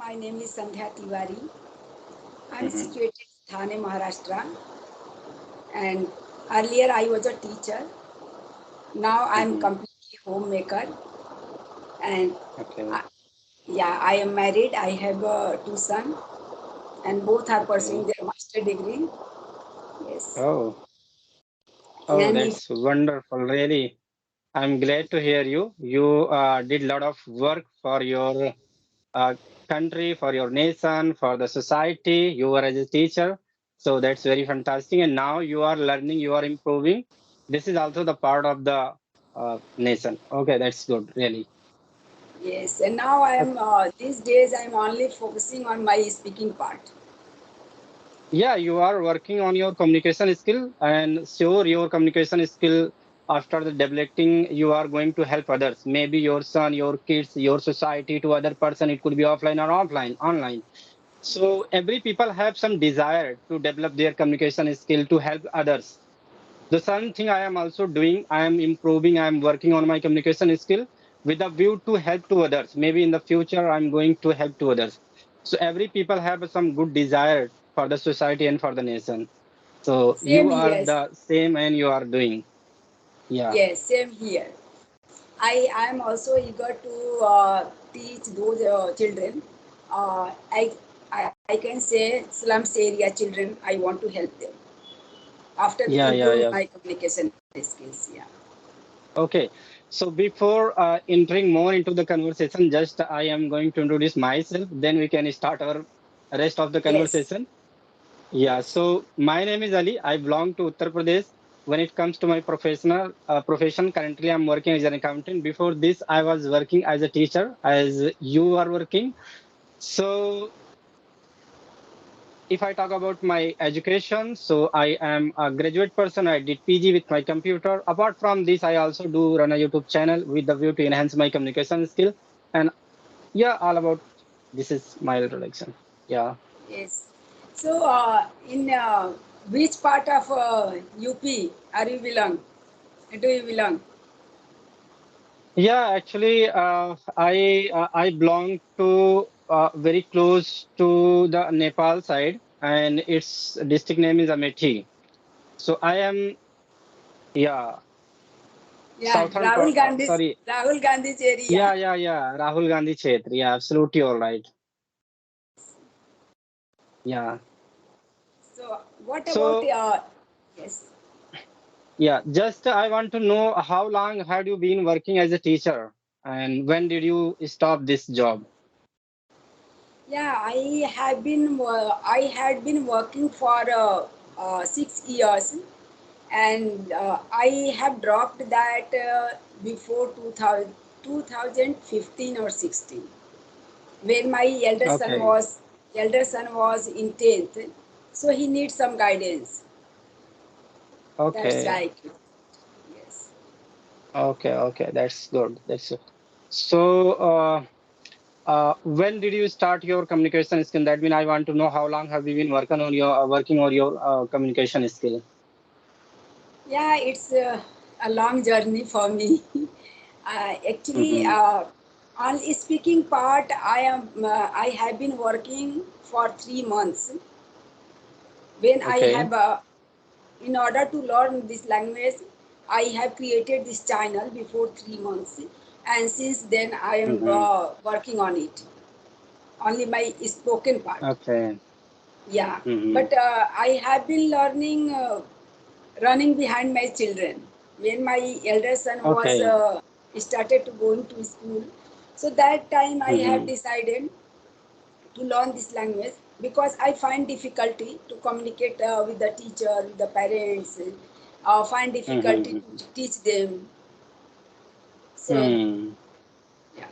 my name is Sandhya. I'm Mm-hmm. situated in Thane, Maharashtra, and earlier I was a teacher. Now I'm Mm-hmm. completely homemaker, and Okay. I, yeah, I am married. I have two sons, and both are pursuing Okay. their master degree. Yes, Oh, oh, and if that's wonderful. Really, I'm glad to hear you. You did a lot of work for your uh, country, for your nation, for the society. You were as a teacher, so that's very fantastic. And now you are learning, you are improving. This is also the part of the nation. Okay, that's good. Really. yes, and now I Uh, am these days I'm only focusing on my speaking part. Yeah, you are working on your communication skill, and sure, your communication skill after the developing, you are going to help others. Maybe your son, your kids, your society to other person. It could be offline or offline, online. So every people have some desire to develop their communication skill to help others. The same thing I am also doing. I am improving. I am working on my communication skill with a view to help to others. Maybe in the future I'm going to help to others. So every people have some good desire for the society and for the nation. So you Same are here. the same and you are doing. Yeah. Yes, same here. I am also eager to teach those children. I can say slums area children. I want to help them after Yeah, yeah, improving yeah. my communication skills. Yeah. Okay. So before entering more into the conversation, just I am going to introduce myself. Then we can start our rest of the Yes. conversation. Yeah, Yes. so my name is Ali. I belong to Uttar Pradesh. When it comes to my professional profession, currently I'm working as an accountant. Before this, I was working as a teacher, as you are working. So if I talk about my education, so I am a graduate person. I did PG with my computer. Apart from this, I also do run a YouTube channel with the view to enhance my communication skill. And yeah, all about this is my introduction. Yeah. Yes. So in which part of UP are you belong? Do you belong? Yeah, actually, I belong to very close to the Nepal side, and its district name is Amethi. So I am, yeah, Yeah, sorry, Rahul Gandhi's area. yeah, Rahul Gandhi Kshetra. Yeah, absolutely all right. Yeah. So what about So yes? yeah, just I want to know how long had you been working as a teacher, and when did you stop this job? Yeah, I had been working for 6 years, and I have dropped that before 2015 or 16, when my Okay, elder son was in 10th, so he needs some guidance. That's okay. why I quit. Yes. Okay, okay, that's good. That's it. So, when did you start your communication skill? That means I want to know how long have you been working on your communication skill? Yeah, it's a long journey for me. Actually, Mm-hmm. on speaking part, I have been working for 3 months. When I Okay. have, in order to learn this language, I have created this channel before 3 months, and since then I am Mm-hmm. working on it. Only my spoken part. Okay. Yeah, Mm-hmm. but I have been learning. Running behind my children when my elder son was Okay. started to going to school, so that time I have Mm-hmm. decided to learn this language because I find difficulty to communicate with the teacher, with the parents, find difficulty Mm-hmm. to teach them. So Hmm. yeah.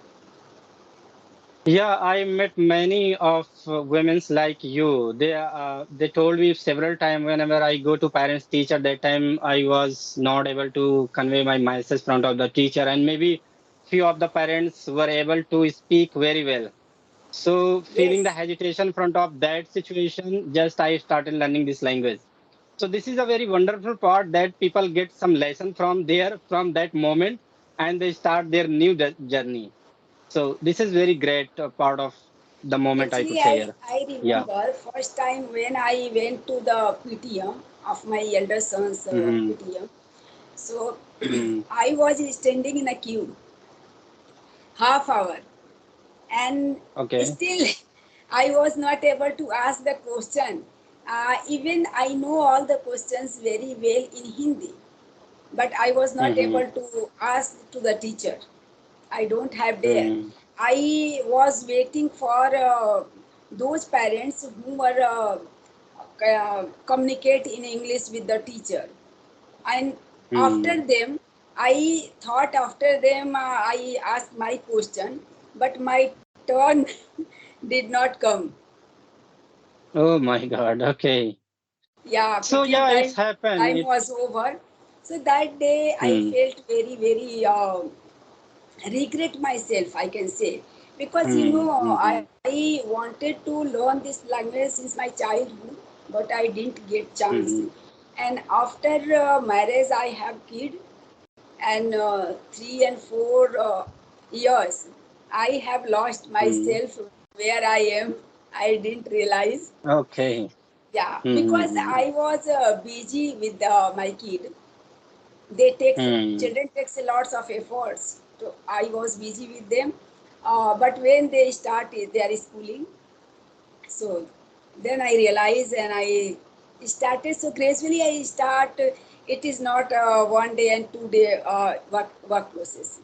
Yeah, I met many of women's like you. They told me several times whenever I go to parents teacher that time I was not able to convey my message front of the teacher, and maybe few of the parents were able to speak very well. So feeling the Yes. hesitation front of that situation, just I started learning this language. So this is a very wonderful part that people get some lesson from there from that moment, and they start their new journey. So this is very great part of. the moment I Actually, could say here. I Yeah. remember first time when I went to the PTM of my elder son's Mm-hmm. PTM. So Mm-hmm. I was standing in a queue half hour, and Okay. still I was not able to ask the question. Even I know all the questions very well in Hindi, but I was not Mm-hmm. able to ask to the teacher. I don't have dare. Mm-hmm. I was waiting for those parents who were communicate in English with the teacher, and after Mm-hmm. them, I thought after them I asked my question, but my turn did not come. Oh my God. Okay. Yeah, So PTM yeah, it's time happened. time It's was over. So that day I mm, felt very regret myself, I can say, because mm, mm-hmm. I wanted to learn this language since my childhood, but I didn't get chance. Mm-hmm. And after marriage I have kid, and 3 and 4 years I have lost Mm. myself where I am. I didn't realize. Okay. Yeah, because Mm-hmm. I was busy with my kid. They takes Mm. Children takes a lots of efforts. So I was busy with them, but when they start their schooling, so then I realize and I started. So gradually I start. It is not 1 day and 2 day work process.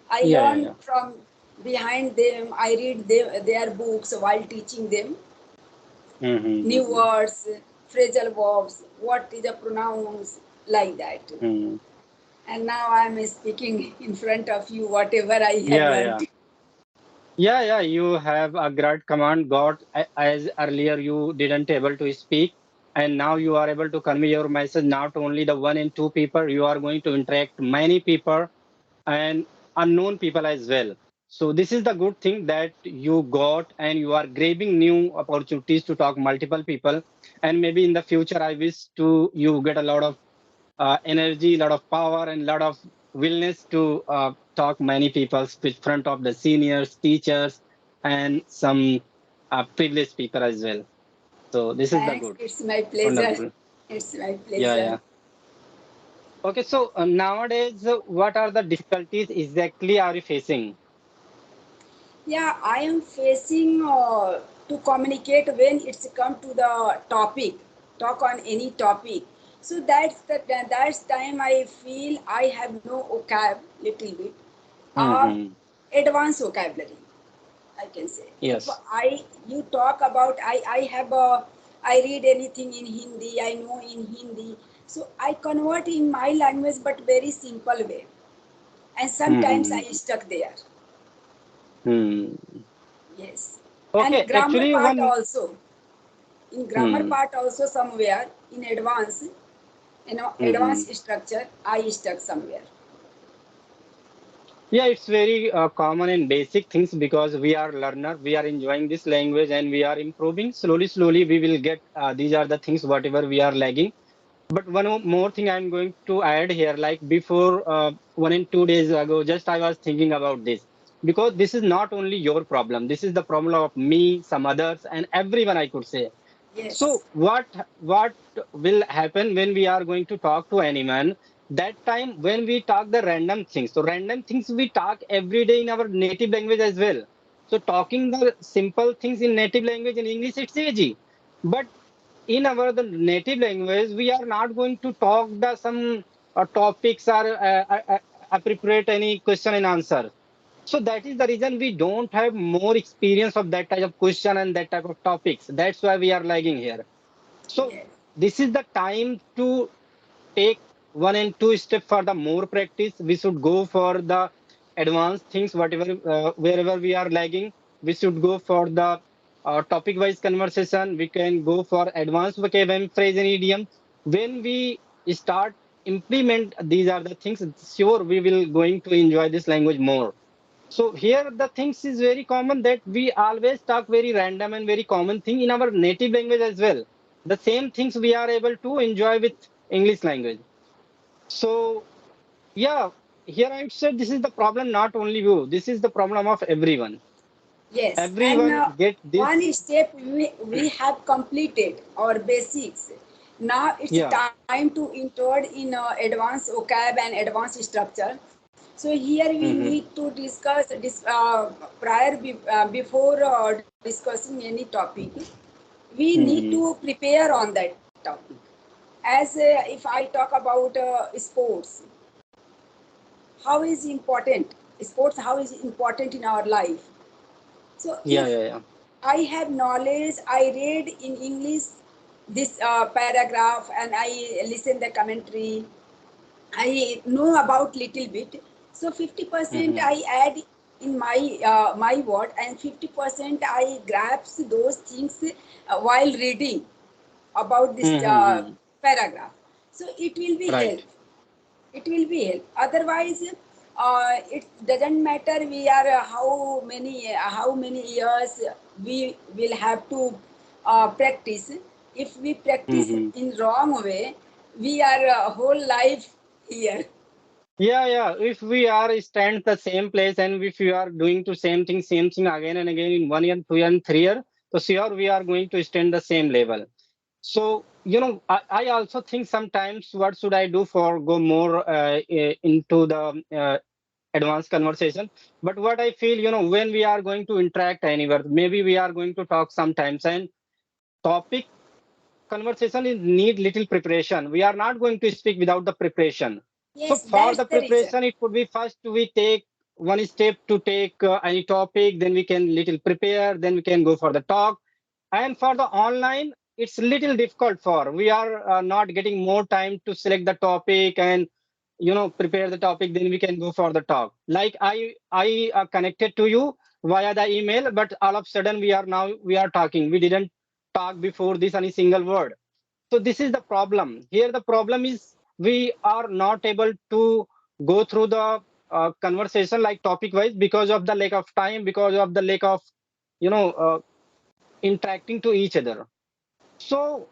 I Yeah, yeah, learn yeah. from behind them. I read their books while teaching them Mm-hmm. new Mm-hmm. words, phrasal verbs, what is the pronouns, like that. Mm. And now I'm speaking in front of you whatever I have Yeah, learned. yeah. Yeah, yeah, you have a great command got as earlier you didn't able to speak, and now you are able to convey your message not only the one and two people, you are going to interact many people and unknown people as well. So this is the good thing that you got and you are grabbing new opportunities to talk multiple people. And maybe in the future, I wish to you get a lot of energy, lot of power, and lot of willingness to talk many people with front of the seniors, teachers, and some privileged people as well. So this is the Thanks, good, it's my pleasure. wonderful. It's my Yeah, pleasure. yeah. Okay, so nowadays, what are the difficulties exactly are you facing? Yeah, I am facing to communicate when it's come to the topic, talk on any topic. So that's time I feel I have no vocab, little bit, uh, Mm-hmm. advanced vocabulary, I can say. If Yes. I you talk about I have I read anything in Hindi, I know in Hindi, so I convert in my language, but very simple way, and sometimes I Mm-hmm. stuck there. Hmm. Yes, and Okay, grammar actually, part one. also. In grammar Hmm. part also somewhere in advance, Mm-hmm. advanced structure I stuck somewhere. Yeah, it's very common and basic things because we are learner, we are enjoying this language and we are improving. Slowly, slowly, we will get these are the things whatever we are lagging. But more thing I'm going to add here, like before 1 and 2 days ago, just I was thinking about this because this is not only your problem. This is the problem of me, some others, and everyone. I could say. Yes, So what will happen when we are going to talk to anyone? That time when we talk the random things. So random things we talk every day in our native language as well. So talking the simple things in native language in English, it's easy. But in our the native language we are not going to talk the some topics or appropriate any question and answer, so that is the reason we don't have more experience of that type of question and that type of topics. That's why we are lagging here. So yes, this is the time to take 1 and 2 step for the more practice. We should go for the advanced things, whatever wherever we are lagging. We should go for the topic wise conversation. We can go for advanced vocabulary, phrase, and idiom. When we start implement these are the things, sure we will going to enjoy this language more. So here the things is very common that we always talk very random and very common thing in our native language as well. The same things we are able to enjoy with English language. So yeah, here I would say this is the problem not only you. This is the problem of everyone. Yes, and Everyone get one this. step we have completed our basics. Now it's Yeah. time to enter in advanced vocab and advanced structure. So here we Hmm. need to discuss this before discussing any topic. We need to Hmm. prepare on that topic. As if I talk about sports, how is important sports? How is important in our life? So Yeah, if yeah, yeah. I have knowledge, I read in English this paragraph and I listen the commentary. I know about little bit. So 50% Hmm. I add in my word, and 50% I grasp those things while reading about this Hmm. paragraph. So it will be Right. help. It will be help. Otherwise, it doesn't matter we are how many years we will have to practice. If we practice Hmm. in wrong way, we are whole life here. Yeah, yeah. If we are stand the same place and if we are doing the same thing again and again in 1 year, 2 year, and 3 year, so sure we are going to stand the same level. So, I also think sometimes what should I do for go more into the advanced conversation. But what I feel, when we are going to interact anywhere, maybe we are going to talk sometimes and topic conversation is need little preparation. We are not going to speak without the preparation. So Yes, for that's the the reason. preparation, it could be first we take one step to take any topic, then we can little prepare, then we can go for the talk. And for the online, it's little difficult for we are not getting more time to select the topic and prepare the topic. Then we can go for the talk. Like I connected to you via the email, but all of a sudden we are talking. We didn't talk before this any single word. So this is the problem. Here the problem is we are not able to go through the conversation like topic wise because of the lack of time, because of the lack of you know uh, interacting to each other. So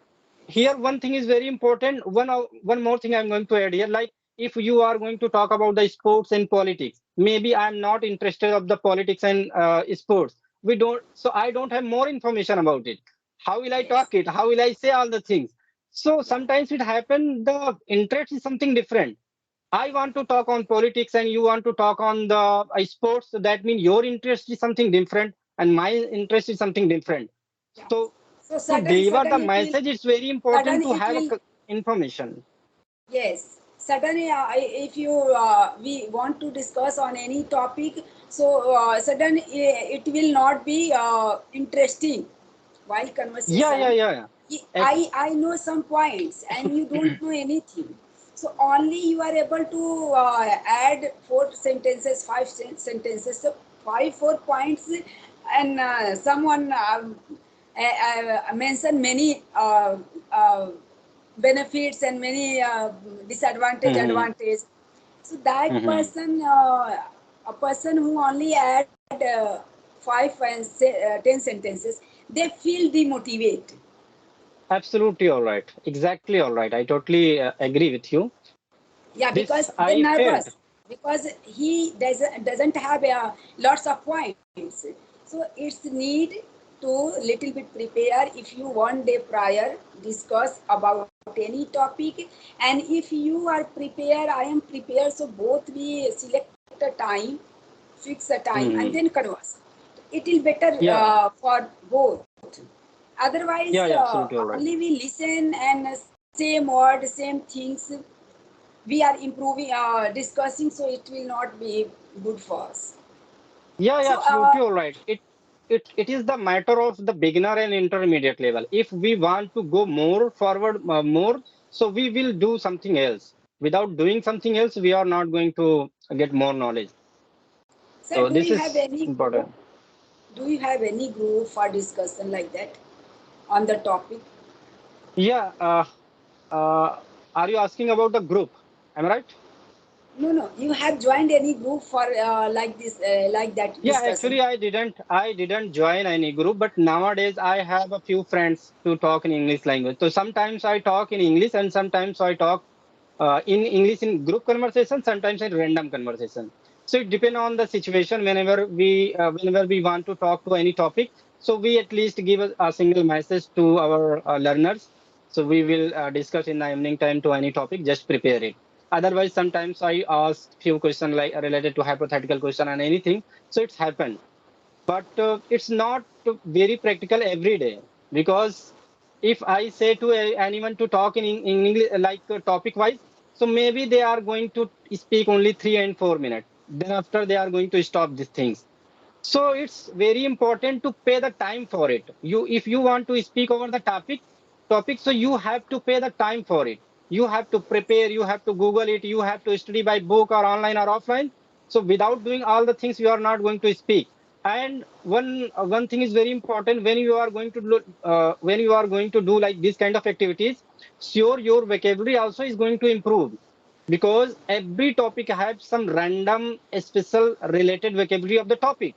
here one thing is very important. One more thing I'm going to add here. Like if you are going to talk about the sports and politics, maybe I'm not interested of the politics and sports. We don't. So I don't have more information about it. How will I Yes. talk it? How will I say all the things? So Yeah. sometimes it happen. The interest is something different. I want to talk on politics and you want to talk on the sports. So that means your interest is something different and my interest is something different. Yeah. So So to sudden, deliver the sudden it will, message, it's very sudden important to it have a will. information. Yes, suddenly, if you we want to discuss on any topic, so it will not be interesting while Yeah, yeah, conversation. yeah, yeah. I know some points and you don't know anything. So only you are able to add four sentences, sentences, so five four points, and someone mention many benefits and many Hmm. advantage. So that Hmm. person, a person who only add five and 10 sentences, they feel demotivated. Absolutely all right. Exactly all right. I totally agree with you. Yeah, This because they're I felt. nervous, because he doesn't have lots of points. So it's need to little bit prepare. If you 1 day prior discuss about any topic, and if you are prepared, I am prepared, so both we select a time, fix a time, and then Hmm. converse. It will better Yeah, for both. Otherwise, yeah, yeah. Absolutely all only right. we listen and same word, same things, we are improving discussing, so it will not be good for us. Yeah, yeah. So Absolutely all right. It is the matter of the beginner and intermediate level. If we want to go more forward, more, so we will do something else. Without doing something else, we are not going to get more knowledge. sir, So this is important. do you have any group for discussion like that on the topic? Yeah. Uh, are you asking about the group? Am I right? No, no, you have joined any group for like that Yeah, discussion? actually, I didn't join any group, but nowadays I have a few friends to talk in English language. So sometimes I talk in English, and sometimes I talk in English in group conversation, sometimes in random conversation. So it depends on the situation. Whenever we want to talk to any topic, so we at least give a single message to our learners. So we will discuss in the evening time to any topic. Just prepare it. Otherwise, sometimes I ask few questions like related to hypothetical question and anything. So it's happened, but it's not very practical every day, because if I say to anyone to talk in English like topic wise, so maybe they are going to speak only 3 and 4 minutes. Then after they are going to stop these things. So it's very important to pay the time for it. You, if you want to speak over the topic, so you have to pay the time for it. You have to prepare, you have to Google it, you have to study by book or online or offline. So without doing all the things, you are not going to speak. And one thing is very important when you are going to when you are going to do like this kind of activities. Sure, your vocabulary also is going to improve, because every topic has some random special related vocabulary of the topic.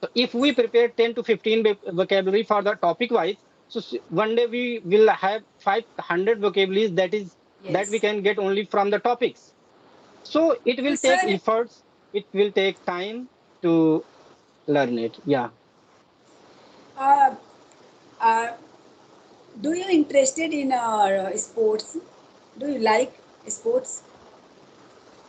So if we prepare 10 to 15 vocabulary for the topic wise, so one day we will have 500 vocabularies, that we Yes. can get only from the topics. So it So, will take sir, efforts, it will take time to learn it. Yeah. uh, uh, do you interested in sports? Do you like sports?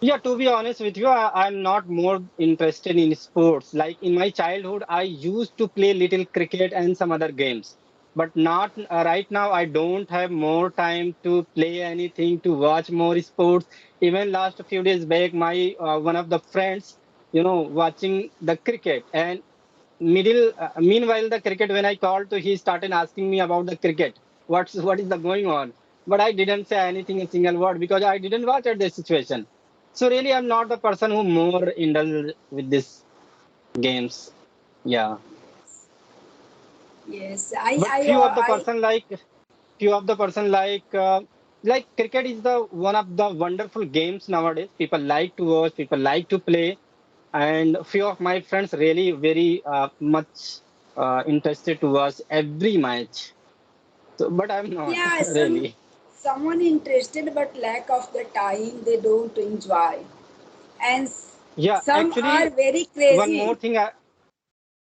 Yeah, to be honest with you, I'm not more interested in sports. Like in my childhood, I used to play little cricket and some other games. But not right now, I don't have more time to play anything, to watch more sports. Even last few days back, my one of the friends, watching the cricket. And meanwhile, the cricket, when I called to, he started asking me about the cricket. What is the going on? But I didn't say anything, a single word, because I didn't watch at the situation. So really, I'm not the person who more indulge with these games. Yeah, Yes, but few of the person like cricket is the one of the wonderful games nowadays. People like to watch, people like to play, and few of my friends really very much interested to watch every match. So, but I'm not yeah, really. someone interested but lack of the time they don't enjoy, and Yeah, some are actually, very one more crazy. thing.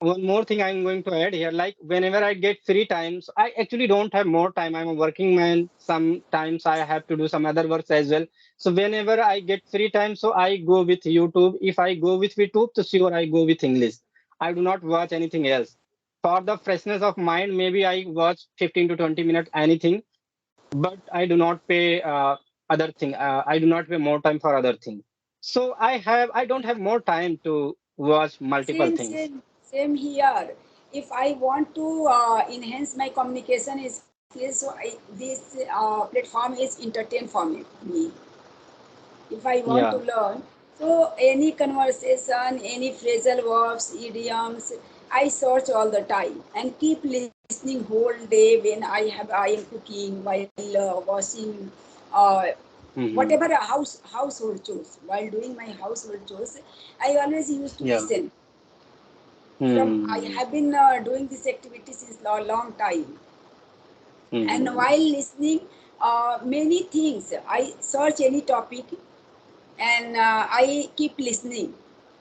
One more thing I'm going to add here, like whenever I get free time, so I actually don't have more time. I'm a working man. Sometimes I have to do some other works as well. So whenever I get free time, so I go with YouTube. If I go with YouTube, so sure I go with English. I do not watch anything else. For the freshness of mind, maybe I watch 15 to 20 minutes anything, but I do not pay other thing. I do not pay more time for other thing. So I don't have more time to watch multiple Same, things. same, same here. If I want to enhance my communication skills, so this platform is entertain for me. If I want to Yeah. learn, so any conversation, any phrasal verbs, idioms, I search all the time and keep listening whole day when I am cooking while washing. Uh, Hmm. Whatever a household chores, while doing my household chores, I always used to Yeah. listen. From I Hmm. have been doing this activity since a long time, and Hmm. while listening, many things I search any topic, and I keep listening,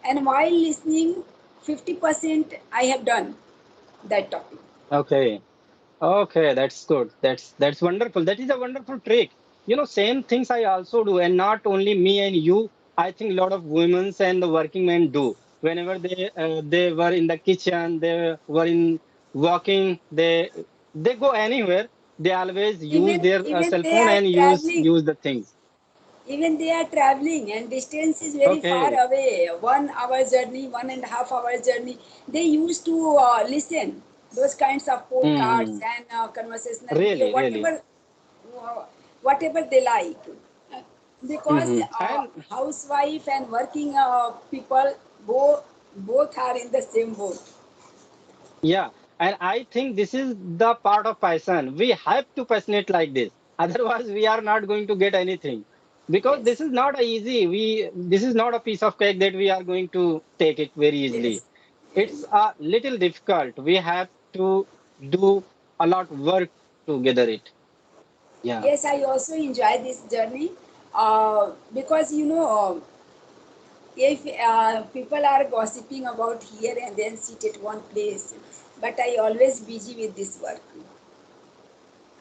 and while listening, 50% I have done that topic. Okay. Okay, that's good. That's wonderful. That is a wonderful trick. Same things I also do, and not only me and you. I think a lot of women and the working men do. Whenever they were in the kitchen, they were in walking, they go anywhere. They always use even their even cell they phone are and traveling use the things. Even they are traveling and distance is very far Okay. away, 1 hour journey, 1.5 hour journey, they used to listen those kinds of podcasts Hmm. and conversational video, Really, really. uh, whatever they like. Uh, because Hmm. And housewife and working people both are in the same boat. yeah, and I think this is the part of passion. We have to passionate like this. Otherwise, we are not going to get anything. Because this Yes, is not a easy. This is not a piece of cake that we are going to take it very easily. yes, It's yes. a little difficult. We have to do a lot work to gather it. Yeah. Yes, I also enjoy this journey because if people are gossiping about here and then sit at one place, but I always busy with this work.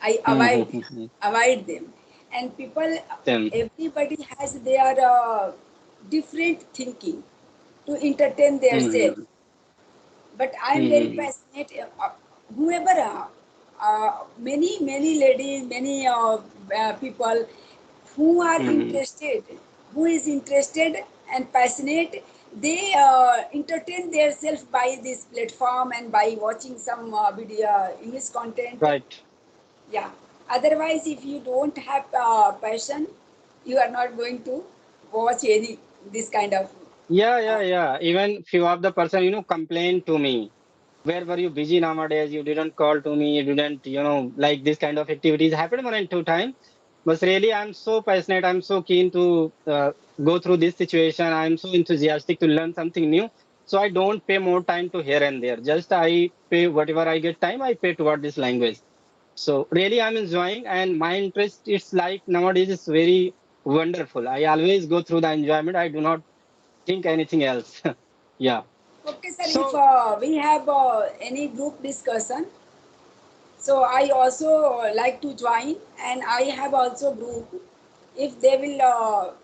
I Mm-hmm. avoid them. And people, Them. everybody has their different thinking to entertain themselves. Mm-hmm. But I'm very Mm-hmm. passionate. Whoever, many ladies, many people who are Mm-hmm. interested, who is interested and passionate, they entertain themselves by this platform and by watching some video English content. Right. Yeah. Otherwise, if you don't have passion, you are not going to watch any this kind of. Yeah, yeah, Uh, yeah. Even few of the person, complain to me. Where were you busy nowadays? You didn't call to me. You didn't, like this kind of activities happened 1 and 2 times. But really, I'm so passionate. I'm so keen to go through this situation. I'm so enthusiastic to learn something new. So I don't pay more time to here and there. Just I pay whatever I get time. I pay toward this language. So really, I'm enjoying, and my interest is like nowadays is very wonderful. I always go through the enjoyment. I do not think anything else. Yeah. okay, sir. If So we have any group discussion, so I also like to join, and I have also group. If they will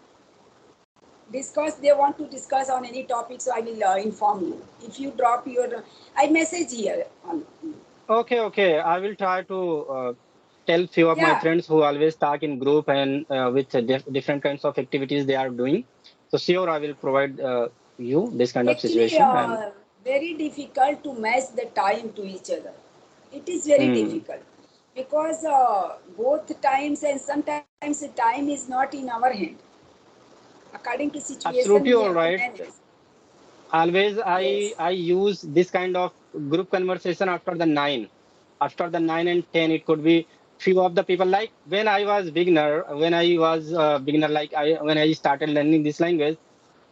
discuss, they want to discuss on any topic, so I will inform you. If you drop your, I message here on. okay, okay. I will try to tell few of my Yeah, friends who always talk in group and with different kinds of activities they are doing. So sure, I will provide you this kind of actually, situation. And very difficult to match the time to each other. It is very mm, difficult because both times and sometimes the time is not in our hand. According to situation, absolutely we all have to right. manage. Always I Yes. I use this kind of group conversation after the 9. After the 9 and 10, it could be few of the people like when I was beginner, like I when I started learning this language.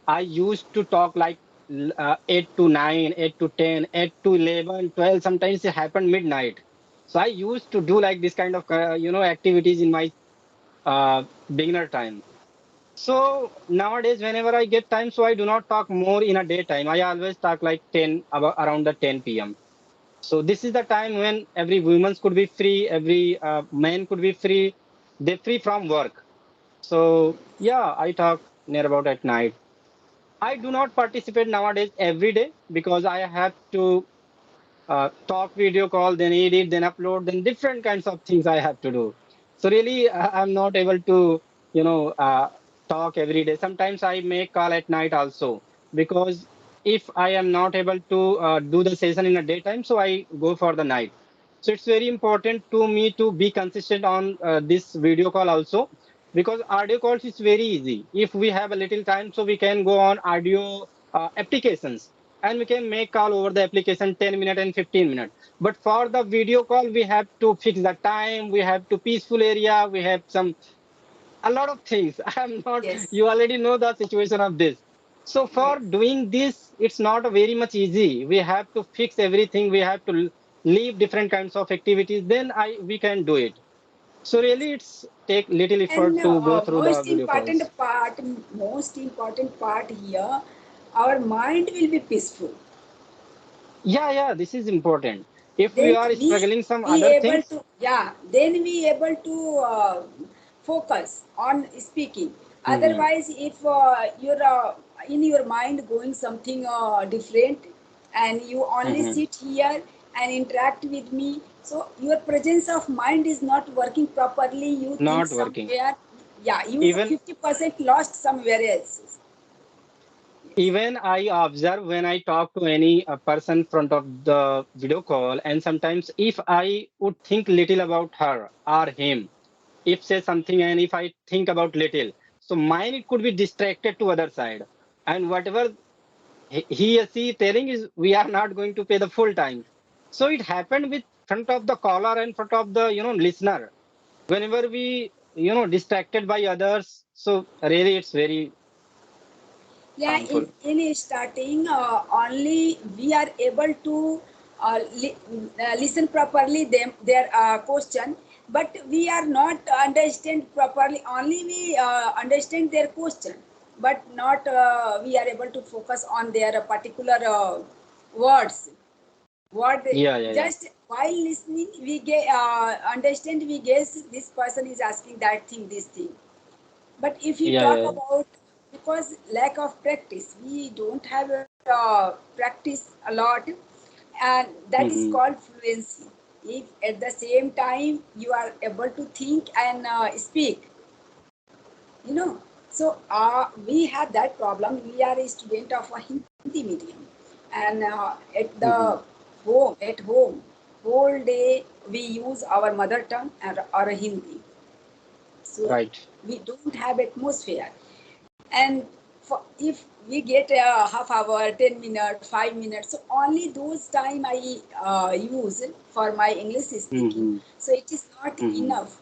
I used to talk like 8 to 9, 8 to 10, 8 to 11, 12. Sometimes it happened midnight. So I used to do like this kind of, activities in my beginner time. So nowadays, whenever I get time, so I do not talk more in a daytime. I always talk like 10, about around the 10 p.m. So this is the time when every woman could be free, every man could be free. They free from work. So yeah, I talk near about at night. I do not participate nowadays every day because I have to talk video call, then edit, then upload, then different kinds of things I have to do. So really, I'm not able to, talk every day. Sometimes I make call at night also because if I am not able to do the session in a daytime, so I go for the night. So it's very important to me to be consistent on this video call also because audio calls is very easy. If we have a little time, so we can go on audio applications and we can make call over the application 10 minutes and 15 minutes. But for the video call, we have to fix the time, we have to peaceful area, we have some a lot of things. I'm not, Yes. you already know the situation of this. So for Yes. doing this, it's not very much easy. We have to fix everything, we have to leave different kinds of activities, then I we can do it. So really it's take little effort And to go through the video calls. most important part here, our mind will be peaceful. Yeah, yeah, this is important. If we Then are we struggling some we other able things, to, yeah. Then we able to focus on speaking. hmm Otherwise, if you're in your mind going something different, and you only hmm sit here and interact with me, so your presence of mind is not working properly. You think not working. somewhere, yeah, you Even 50% lost somewhere else. Yes. even I observe when I talk to any person in front of the video call, and sometimes if I would think little about her or him, if say something, and if I think about little, so mine it could be distracted to other side, and whatever he or she telling is we are not going to pay the full time. So it happened with front of the caller and front of the listener. Whenever we distracted by others, so really it's very Yeah, harmful. in starting, only we are able to listen properly them their question, but we are not understand properly. Only we understand their question. but not we are able to focus on their particular words. What they, Yeah, yeah, yeah. just while listening, we get understand. We guess this person is asking that thing, this thing. But if you Yeah, talk yeah. about, because lack of practice, we don't have practice a lot, and that is Mm-hmm. called fluency. If at the same time you are able to think and speak, you know. So we have that problem. We are a student of a Hindi medium, and at the Mm-hmm. home whole day we use our mother tongue or a Hindi. So Right. we don't have atmosphere. And if we get a half hour, 10 minutes, 5 minutes, so only those time I use for my English speaking. Mm-hmm. So it is not Mm-hmm. enough.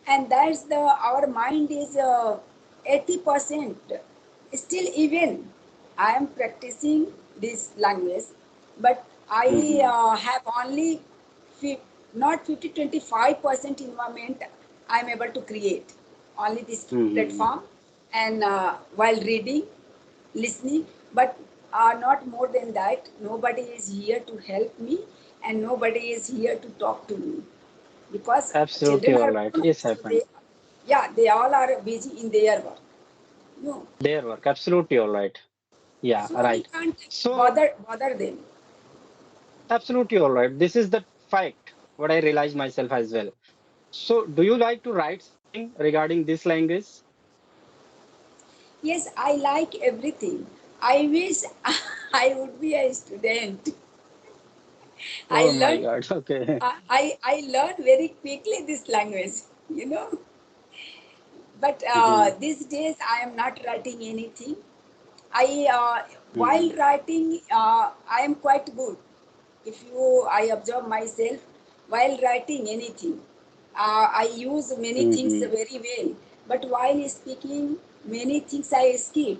And that's the our mind is 80%. Still, even I am practicing this language, but I Mm-hmm. have only not 50-25% environment I am able to create. Only this Mm-hmm. platform, and while reading, listening, but not more than that. Nobody is here to help me, and nobody is here to talk to me, because Absolutely children all are right. grown up, It's so happened. they all are busy in their work. No, Their work. Absolutely all right. Yeah, so we right. can't So bother them. absolutely all right. This is the fact what I realized myself as well. So do you like to write something regarding this language? Yes, I like everything. I wish I would be a student. I Oh my learn God. Okay. I learn very quickly this language, you know. But Mm-hmm. these days I am not writing anything. I while Mm-hmm. writing I am quite good. If you I observe myself while writing anything, I use many things Mm-hmm. very well. But while speaking, many things I skip.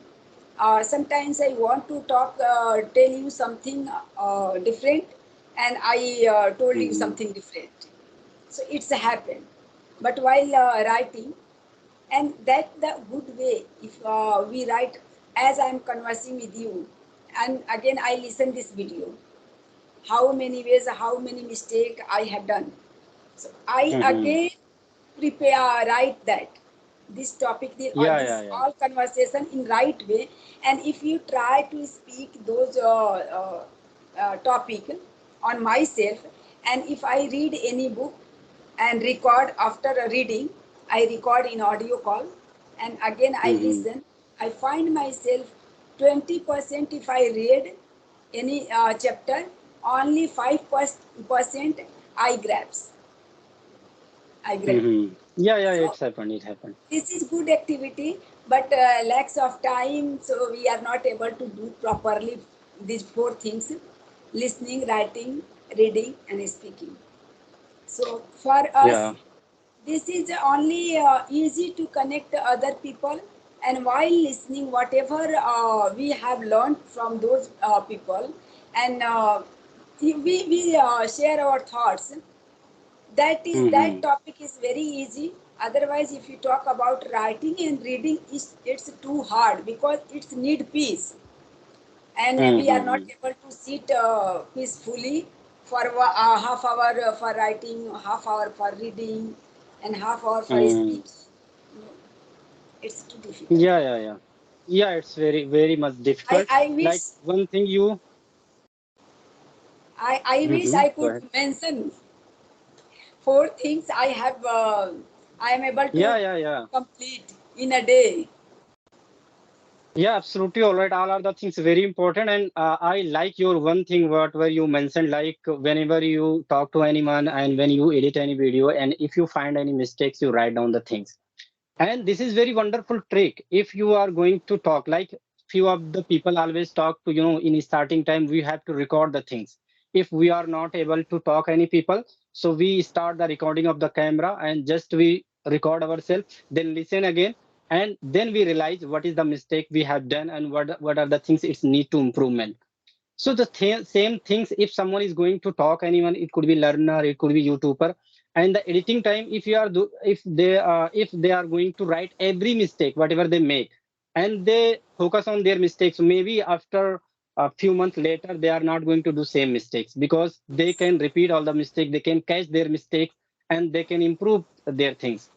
Sometimes I want to talk, tell you something different, and I told you Mm-hmm. something different. So it's happened. But while writing, and that the good way, if we write as I'm conversing with you, and again I listen this video, how many ways, how many mistake I have done. So I Mm-hmm. again prepare, write that this topic, Yeah, this yeah, yeah. all conversation in right way. And if you try to speak those topic on myself, and if I read any book and record after a reading, I record in audio call, and again I Mm-hmm. listen. I find myself 20% if I read any chapter, only 5% I grabs. I grab. Mm-hmm. Yeah, yeah, So it's happened. It happened. this is good activity, but lacks of time, so we are not able to do properly these four things: listening, writing, reading, and speaking. So for us, Yeah. this is only easy to connect other people, and while listening, whatever we have learned from those people, and we share our thoughts. That Mm-hmm. topic is very easy. Otherwise, if you talk about writing and reading, it's too hard because it's need peace, and we are not Mm-hmm. able to sit peacefully for half hour for writing, half hour for reading, and half hour for Mm-hmm. speaking. No, it's too difficult. Yeah, yeah, yeah. Yeah, it's very, very much I, difficult. I Like wish one thing you, I wish mm-hmm. I Go could ahead. mention four things I have. I am able Yeah, to yeah, yeah. complete in a day. Yeah, absolutely. All right. All are the things very important. And I like your one thing, what where you mentioned, like whenever you talk to anyone and when you edit any video, and if you find any mistakes, you write down the things. And this is very wonderful trick. If you are going to talk, like few of the people always talk to, in starting time, we have to record the things. If we are not able to talk any people, so we start the recording of the camera and just we record ourselves, then listen again, and then we realize what is the mistake we have done and what are the things it's need to improvement. So the same things, if someone is going to talk anyone, it could be learner, it could be YouTuber, and the editing time, if you are if they are going to write every mistake whatever they make, and they focus on their mistakes. Maybe after a few months later, they are not going to do same mistakes because they can repeat all the mistakes, they can catch their mistakes, and they can improve their things.